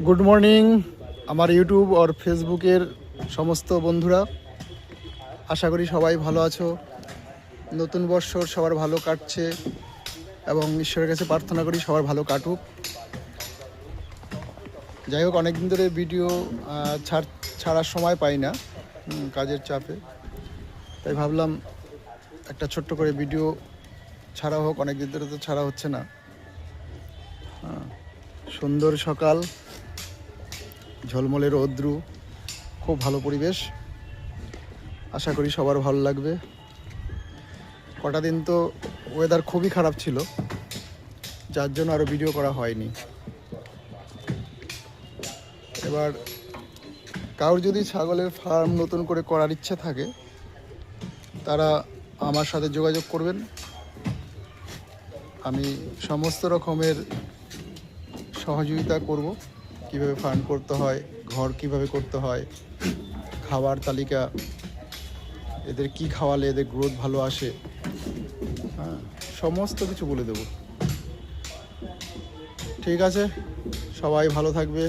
Good morning আমার YouTube আর ফেসবুকের সমস্ত বন্ধুরা, আশা করি সবাই ভালো আছো। নতুন বৎসর সবার ভালো কাটছে এবং ঈশ্বরের কাছে প্রার্থনা করি সবার ভালো কাটুক। যাই হোক, অনেক দিন ধরে ভিডিও ছাড়ার সময় পাই না, কাজের চাপে। তাই ভাবলাম একটা ছোট্ট করে ভিডিও ছাড়া হোক, অনেক দিন ধরে তো ছাড়া হচ্ছে না। সুন্দর সকাল, ঝলমলে রৌদ্রু, খুব ভালো পরিবেশ। আশা করি সবার ভালো লাগবে। কটা দিন তো ওয়েদার খুবই খারাপ ছিল, যার জন্য আরও ভিডিও করা হয়নি। এবার কারোর যদি ছাগলের ফার্ম নতুন করে করার ইচ্ছে থাকে, তারা আমার সাথে যোগাযোগ করবেন। আমি সমস্ত রকমের সহযোগিতা করব। কিভাবে ফার্ম করতে হয়, ঘর কিভাবে করতে হয়, খাবার তালিকা, এদের কি খাওয়ালে এদের গ্রোথ ভালো আসে, সমস্ত কিছু বলে দেব। ঠিক আছে, সবাই ভালো থাকবে,